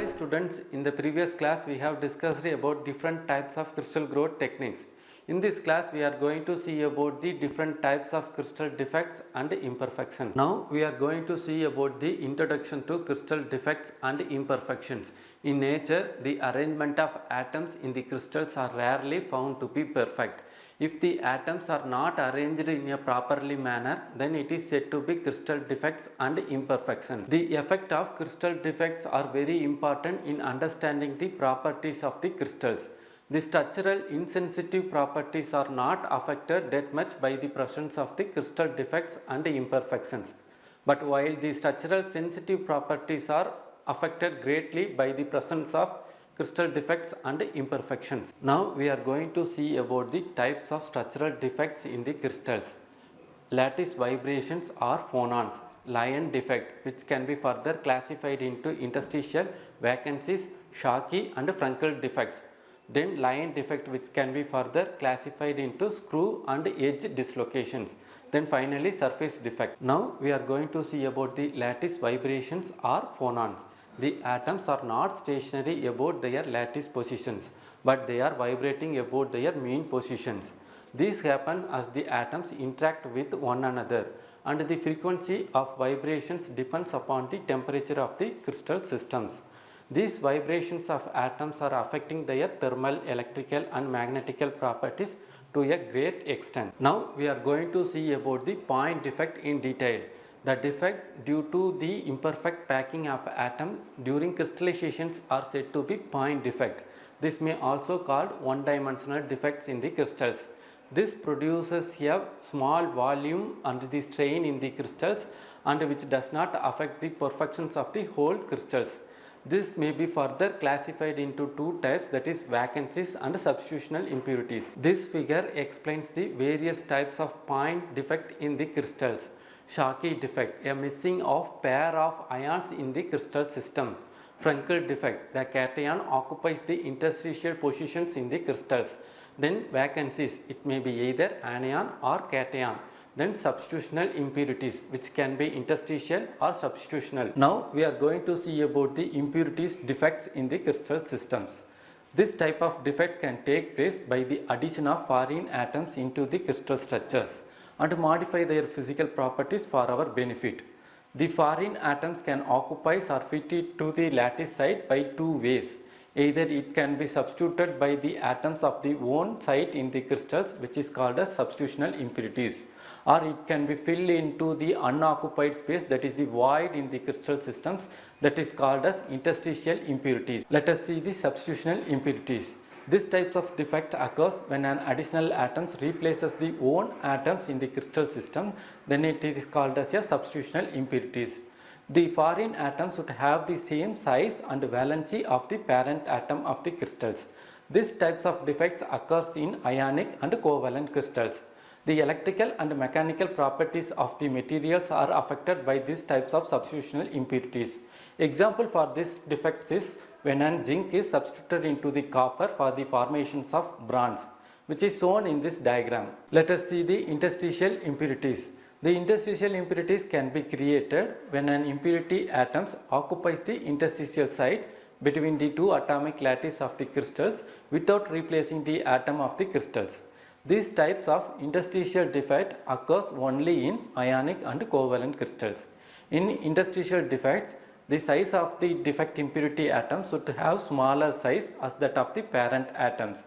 Hi students, in the previous class we have discussed about different types of crystal growth techniques. In this class we are going to see about the different types of crystal defects and imperfections. Now we are going to see about the introduction to crystal defects and imperfections. In nature, the arrangement of atoms in the crystals are rarely found to be perfect. If the atoms are not arranged in a properly manner, then it is said to be crystal defects and imperfections. The effect of crystal defects are very important in understanding the properties of the crystals. The structural insensitive properties are not affected that much by the presence of the crystal defects and imperfections. But while the structural sensitive properties are affected greatly by the presence of crystal defects and imperfections. Now we are going to see about the types of structural defects in the crystals. Lattice vibrations or phonons, Lion defect, which can be further classified into interstitial, vacancies, Schottky and Frankel defects. Then Lion defect, which can be further classified into screw and edge dislocations. Then finally surface defect. Now we are going to see about the lattice vibrations or phonons. The atoms are not stationary about their lattice positions, but they are vibrating about their mean positions. These happen as the atoms interact with one another, and the frequency of vibrations depends upon the temperature of the crystal systems. These vibrations of atoms are affecting their thermal, electrical and magnetical properties to a great extent. Now we are going to see about the point defect in detail. The defect due to the imperfect packing of atom during crystallizations are said to be point defect. This may also called one-dimensional defects in the crystals. This produces a small volume and the strain in the crystals and which does not affect the perfections of the whole crystals. This may be further classified into two types, that is vacancies and substitutional impurities. This figure explains the various types of point defect in the crystals. Schottky defect, a missing of pair of ions in the crystal system. Frankel defect, the cation occupies the interstitial positions in the crystals. Then vacancies, it may be either anion or cation. Then substitutional impurities, which can be interstitial or substitutional. Now we are going to see about the impurities defects in the crystal systems. This type of defects can take place by the addition of foreign atoms into the crystal structures and modify their physical properties for our benefit. The foreign atoms can occupy or fit it to the lattice site by two ways. Either it can be substituted by the atoms of the own site in the crystals, which is called as substitutional impurities, or it can be filled into the unoccupied space, that is the void in the crystal systems, that is called as interstitial impurities. Let us see the substitutional impurities. This types of defect occurs when an additional atom replaces the own atoms in the crystal system, then it is called as a substitutional impurities. The foreign atoms should have the same size and valency of the parent atom of the crystals. These types of defects occurs in ionic and covalent crystals. The electrical and mechanical properties of the materials are affected by these types of substitutional impurities. Example for this defects is when an zinc is substituted into the copper for the formations of bronze, which is shown in this diagram. Let us see the interstitial impurities. The interstitial impurities can be created when an impurity atom occupies the interstitial site between the two atomic lattice of the crystals without replacing the atom of the crystals. These types of interstitial defect occurs only in ionic and covalent crystals. In interstitial defects, the size of the defect impurity atom should have smaller size as that of the parent atoms.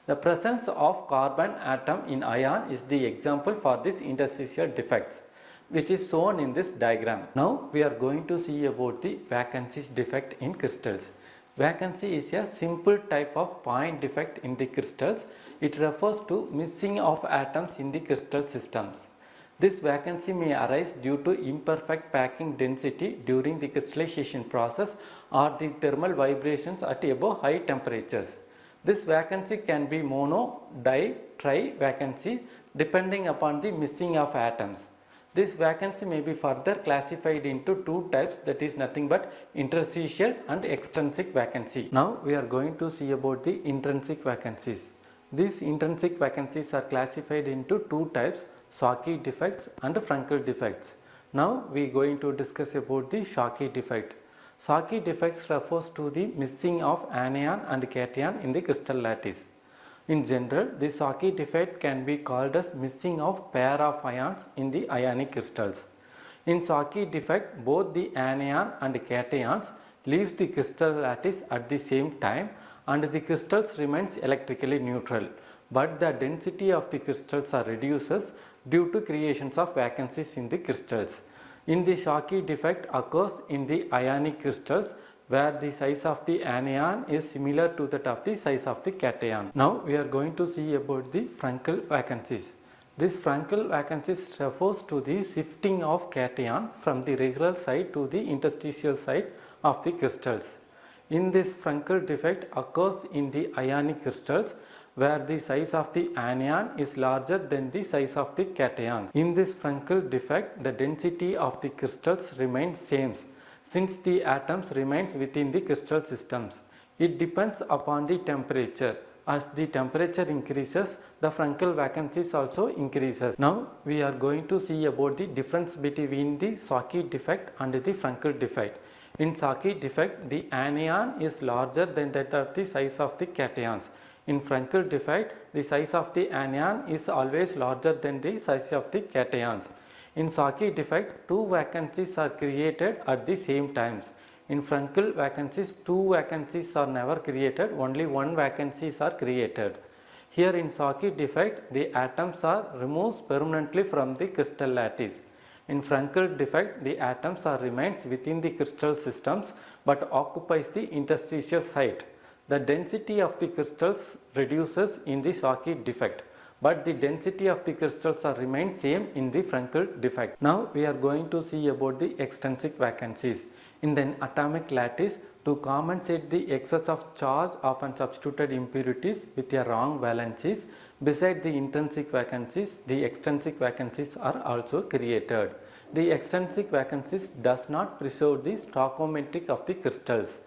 The presence of carbon atom in ion is the example for this interstitial defects, which is shown in this diagram. Now we are going to see about the vacancies defect in crystals. Vacancy is a simple type of point defect in the crystals. It refers to missing of atoms in the crystal systems. This vacancy may arise due to imperfect packing density during the crystallization process or the thermal vibrations at above high temperatures. This vacancy can be mono, di, tri vacancy depending upon the missing of atoms. This vacancy may be further classified into two types, that is nothing but interstitial and extrinsic vacancy. Now we are going to see about the intrinsic vacancies. These intrinsic vacancies are classified into two types, Schottky defects and Frankel defects. Now we are going to discuss about the Schottky defect. Schottky defects refers to the missing of anion and cation in the crystal lattice. In general, the Schottky defect can be called as missing of pair of ions in the ionic crystals. In Schottky defect, both the anion and cations leaves the crystal lattice at the same time and the crystals remains electrically neutral, but the density of the crystals are reduces due to creations of vacancies in the crystals. In the Schottky defect occurs in the ionic crystals where the size of the anion is similar to that of the size of the cation. Now we are going to see about the Frankel vacancies. This Frankel vacancies refers to the shifting of cation from the regular side to the interstitial side of the crystals. In this Frankel defect occurs in the ionic crystals where the size of the anion is larger than the size of the cations. In this Frankel defect, the density of the crystals remains same since the atoms remains within the crystal systems. It depends upon the temperature. As the temperature increases, the Frankel vacancies also increases. Now we are going to see about the difference between the Schottky defect and the Frankel defect. In Schottky defect, the anion is larger than that of the size of the cations. In Frankel defect, the size of the anion is always larger than the size of the cations. In Schottky defect, two vacancies are created at the same times. In Frankel vacancies, two vacancies are never created, only one vacancies are created. Here in Schottky defect, the atoms are removed permanently from the crystal lattice. In Frankel defect, the atoms are remains within the crystal systems but occupies the interstitial site. The density of the crystals reduces in the Schottky defect, but the density of the crystals are remain same in the Frankel defect. Now we are going to see about the extrinsic vacancies. In the atomic lattice, to compensate the excess of charge of unsubstituted impurities with a wrong valencies, beside the intrinsic vacancies, the extrinsic vacancies are also created. The extrinsic vacancies does not preserve the stoichiometry of the crystals.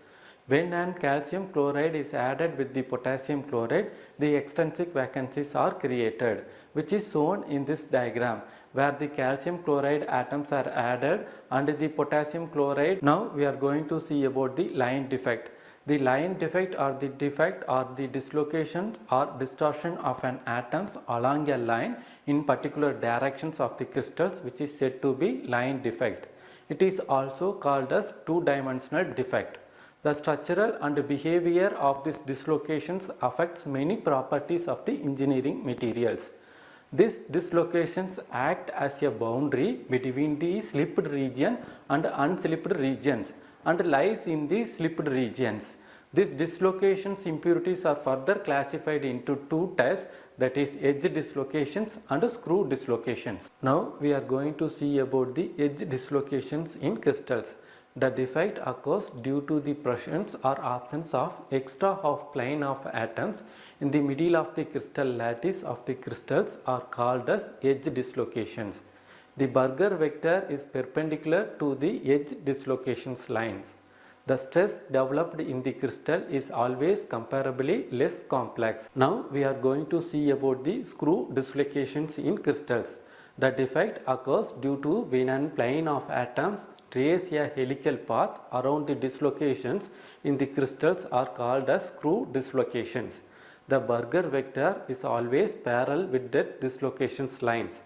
When an calcium chloride is added with the potassium chloride, the extrinsic vacancies are created, which is shown in this diagram, where the calcium chloride atoms are added and the potassium chloride. Now we are going to see about the line defect. The line defect or the dislocation or distortion of an atoms along a line in particular directions of the crystals, which is said to be line defect. It is also called as two-dimensional defect. The structural and behavior of these dislocations affects many properties of the engineering materials. These dislocations act as a boundary between the slipped region and unslipped regions and lies in the slipped regions. These dislocations impurities are further classified into two types, that is edge dislocations and screw dislocations. Now we are going to see about the edge dislocations in crystals. The defect occurs due to the presence or absence of extra half plane of atoms in the middle of the crystal lattice of the crystals are called as edge dislocations. The Burger vector is perpendicular to the edge dislocations lines. The stress developed in the crystal is always comparably less complex. Now we are going to see about the screw dislocations in crystals. The defect occurs due to when an plane of atoms trace a helical path around the dislocations in the crystals are called as screw dislocations. The Burger vector is always parallel with the dislocations lines.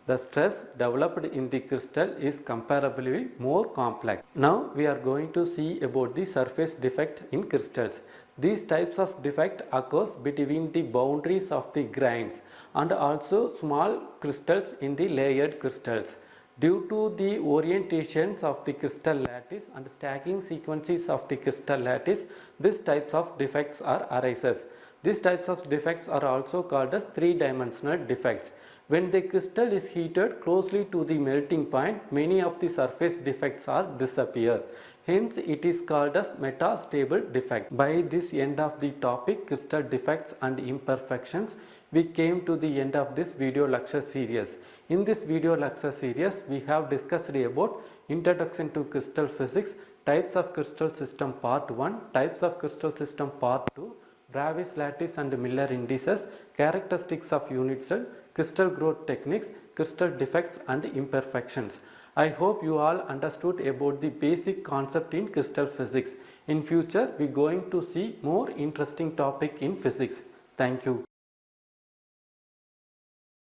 The stress developed in the crystal is comparably more complex. Now we are going to see about the surface defect in crystals. These types of defect occurs between the boundaries of the grains and also small crystals in the layered crystals. Due to the orientations of the crystal lattice and stacking sequences of the crystal lattice, these types of defects are arises. These types of defects are also called as three-dimensional defects. When the crystal is heated closely to the melting point, many of the surface defects are disappear. Hence, it is called as metastable defect. By this end of the topic, crystal defects and imperfections, we came to the end of this video lecture series. In this video lecture series, we have discussed about Introduction to Crystal Physics, Types of Crystal System Part 1, Types of Crystal System Part 2, Bravais lattice and Miller indices, Characteristics of unit cell, crystal growth techniques, crystal defects and imperfections. I hope you all understood about the basic concept in crystal physics. In future, we are going to see more interesting topic in physics. Thank you.